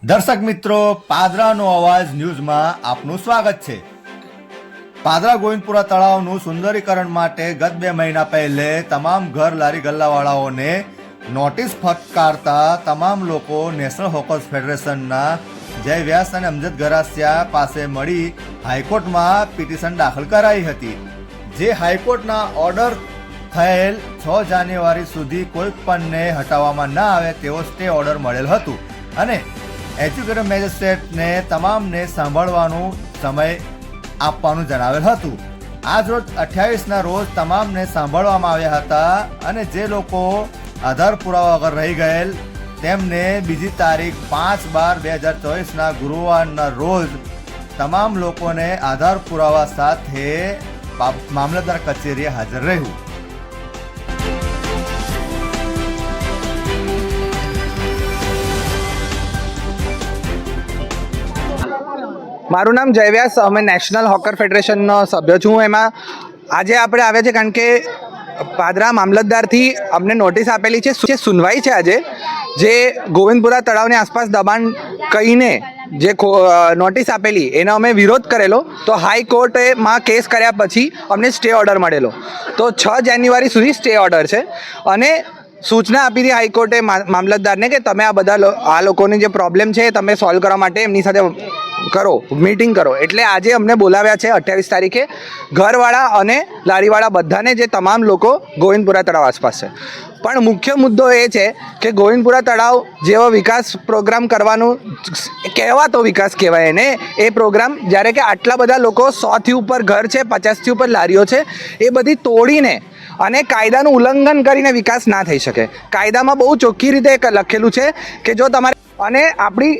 દર્શક મિત્રો, પાદરાનો અવાજ ન્યૂઝમાં આપનું સ્વાગત છે। પાદરા ગોવિંદપુરા તળાવનું સુંદરીકરણ માટે ગત 2 મહિના પહેલે તમામ ઘર લારી ગલ્લાવાળાઓને નોટિસ ફટકારતા તમામ લોકો નેશનલ હોકર્સ ફેડરેશનના જય વ્યાસ અને અમજદ ગરાસિયા પાસે મળી હાઈકોર્ટમાં પિટિશન દાખલ કરાઈ હતી, જે હાઈકોર્ટના ઓર્ડર થયેલ 6 જાન્યુઆરી સુધી કોઈ પણને હટાવવામાં ન આવે તેવો સ્ટે ઓર્ડર મળેલ હતું અને એજ્યુકેટેડ મેજિસ્ટ્રેટને તમામને સાંભળવાનું સમય આપવાનું જણાવેલ હતું। આજ રોજ 28ના રોજ તમામને સાંભળવામાં આવ્યા હતા અને જે લોકો આધાર પુરાવા વગર રહી ગયેલ તેમને બીજી તારીખ 5/12/2024ના ગુરુવારના રોજ તમામ લોકોને આધાર પુરાવા સાથે મામલતદાર કચેરીએ હાજર રહેવું। મારું નામ જય વ્યાસ, અમે નેશનલ હોકર ફેડરેશનનો સભ્ય છું। એમાં આજે આપણે આવ્યા છે કારણ કે પાદરા મામલતદારથી અમને નોટિસ આપેલી છે, સુનવાઈ છે આજે, જે ગોવિંદપુરા તળાવની આસપાસ દબાણ કહીને જે નોટિસ આપેલી એનો અમે વિરોધ કરેલો, તો હાઈકોર્ટમાં કેસ કર્યા પછી અમને સ્ટે ઓર્ડર મળેલો। તો 6 જાન્યુઆરી સુધી સ્ટે ઓર્ડર છે અને સૂચના આપી હતી હાઈકોર્ટે મામલતદારને કે તમે આ લોકોની જે પ્રોબ્લેમ છે તમે સોલ્વ કરવા માટે એમની સાથે કરો, મીટિંગ કરો। એટલે આજે અમને બોલાવ્યા છે 28 તારીખે ઘરવાળા અને લારીવાળા બધાને, જે તમામ લોકો ગોવિંદપુરા તળાવ આસપાસ છે। પણ મુખ્ય મુદ્દો એ છે કે ગોવિંદપુરા તળાવ જેવો વિકાસ પ્રોગ્રામ કરવાનું કહેવાતો વિકાસ કહેવાય એને, એ પ્રોગ્રામ જ્યારે કે આટલા બધા લોકો 100થી ઉપર ઘર છે, 50થી ઉપર લારીઓ છે, એ બધી તોડીને અને કાયદાનું ઉલ્લંઘન કરીને વિકાસ ના થઈ શકે। કાયદામાં બહુ ચોખ્ખી રીતે લખેલું છે કે જો તમારે, અને આપણી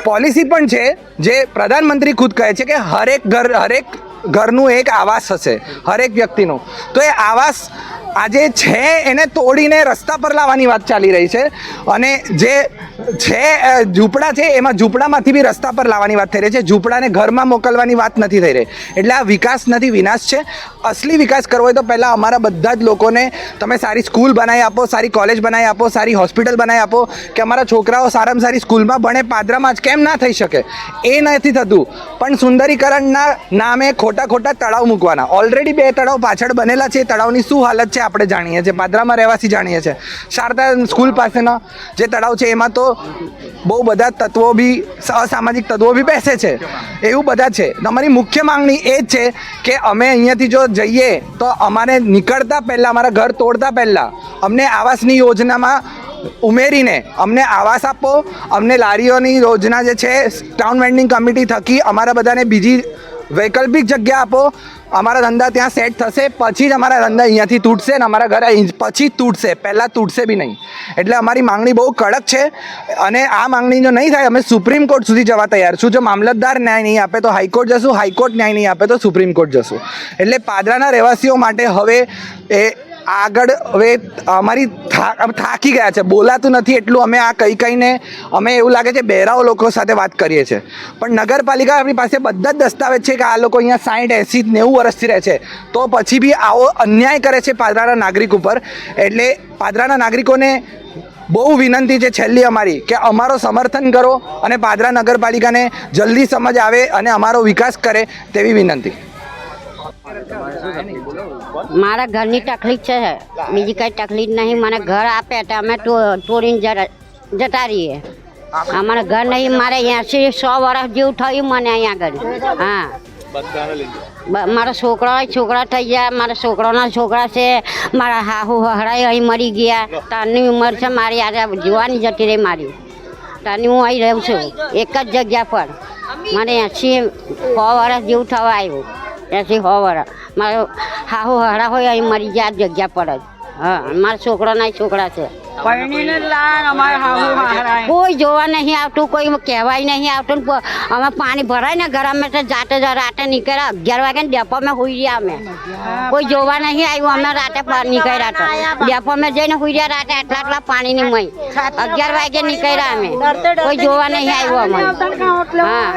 પોલિસી પણ છે જે પ્રધાનમંત્રી ખુદ કહે છે કે હરેક ઘરનું એક આવાસ હશે, હરેક વ્યક્તિનું। તો એ આવાસ આજે છે એને તોડીને રસ્તા પર લાવવાની વાત ચાલી રહી છે અને જે છે ઝૂંપડા છે એમાં ઝૂંપડામાંથી બી રસ્તા પર લાવવાની વાત થઈ રહી છે, ઝૂંપડાને ઘરમાં મોકલવાની વાત નથી થઈ રહી। એટલે આ વિકાસ નથી, વિનાશ છે। અસલી વિકાસ કરવો હોય તો પહેલાં અમારા બધા જ લોકોને તમે સારી સ્કૂલ બનાવી આપો, સારી કોલેજ બનાવી આપો, સારી હોસ્પિટલ બનાવી આપો કે અમારા છોકરાઓ સારામાં સારી સ્કૂલમાં ભણે। પાદરામાં જ કેમ ના થઈ શકે? એ નથી થતું, પણ સુંદરીકરણના નામે ખોટા તળાવ મૂકવાના। ઓલરેડી 2 તળાવ પાછળ બનેલા છે, તળાવની શું હાલત છે આપણે જાણીએ છીએ, પાદરામાં રહેવાસી જાણીએ છીએ। શારદા સ્કૂલ પાસેના જે તળાવ છે એમાં તો બહુ બધા તત્વો બી, અસામાજિક તત્વો બી બેસે છે, એવું બધા છે। તમારી મુખ્ય માંગણી એ જ છે કે અમે અહીંયાથી જો જઈએ તો અમારે નીકળતા પહેલાં, અમારા ઘર તોડતા પહેલાં અમને આવાસની યોજનામાં ઉમેરીને અમને આવાસ આપો, અમને લારીઓની યોજના જે છે ટાઉન વેન્ડિંગ કમિટી થકી અમારા બધાને બીજી વૈકલ્પિક જગ્યા આપો। અમારા ધંધા ત્યાં સેટ થશે, પછી જ અમારા ધંધા અહીંયાથી તૂટશે ને અમારા ઘર પછી જ તૂટશે, પહેલાં તૂટશે બી નહીં। એટલે અમારી માંગણી બહુ કડક છે અને આ માંગણી જો નહીં થાય અમે સુપ્રીમ કોર્ટ સુધી જવા તૈયાર છું। જો મામલતદાર ન્યાય નહીં આપે તો હાઈકોર્ટ જશું, હાઈકોર્ટ ન્યાય નહીં આપે તો સુપ્રીમ કોર્ટ જશું। એટલે પાદરાના રહેવાસીઓ માટે હવે એ આગળ હવે અમારી થાકી ગયા છે, બોલાતું નથી એટલું અમે આ કહીને અમે એવું લાગે છે બહેરાઓ લોકો સાથે વાત કરીએ છીએ, પણ નગરપાલિકા આપણી પાસે બધા જ દસ્તાવેજ છે કે આ લોકો અહીંયા 60, 80, 90 વર્ષથી રહે છે, તો પછી બી આવો અન્યાય કરે છે પાદરાના નાગરિક ઉપર। એટલે પાદરાના નાગરિકોને બહુ વિનંતી છે છેલ્લી અમારી કે અમારો સમર્થન કરો અને પાદરા નગરપાલિકાને જલ્દી સમજ આવે અને અમારો વિકાસ કરે તેવી વિનંતી। મારા ઘરની તકલીફ છે, બીજી કઈ તકલીફ નહીં। મને ઘર આપે તો અમે તોડીને જતા રહીએ। અમારે ઘર નહીં, મારે 80-100 વર્ષ જેવું થયું મને અહીંયા આગળ। હા, મારા છોકરા થઈ ગયા, મારા છોકરાના છોકરા છે, મારા હાહુ હહરાઈ અહીં મરી ગયા। તારની ઉંમર છે મારી, આજે જોવાની જતી રહી મારી, તારની હું અહીં રહું છું એક જ જગ્યા પર। મને 80-100 વર્ષ જેવું થવા આવ્યું, 80-100 વર્ષ। મારો હાહુ હહરા હોય અહીં મરી ગયા જગ્યા પર જ। હા, મારા છોકરાના છોકરા છે, કોઈ જોવા નહીં આવતું, કોઈ કહેવાય નહીં આવતું। અમે પાણી ભરાય ને ઘર, અમે તો જાતે રાતે નીકળ્યા 11 વાગે ડેપોમાં સુઈ રહ્યા અમે, કોઈ જોવા નહીં આવ્યું। અમે રાતે નીકળ્યા હતા ડેપોમાં જઈને સુઈ રહ્યા રાતે, આટલા પાણીની મય 11 વાગે નીકળ્યા અમે, કોઈ જોવા નહીં આવ્યું અમે। હા।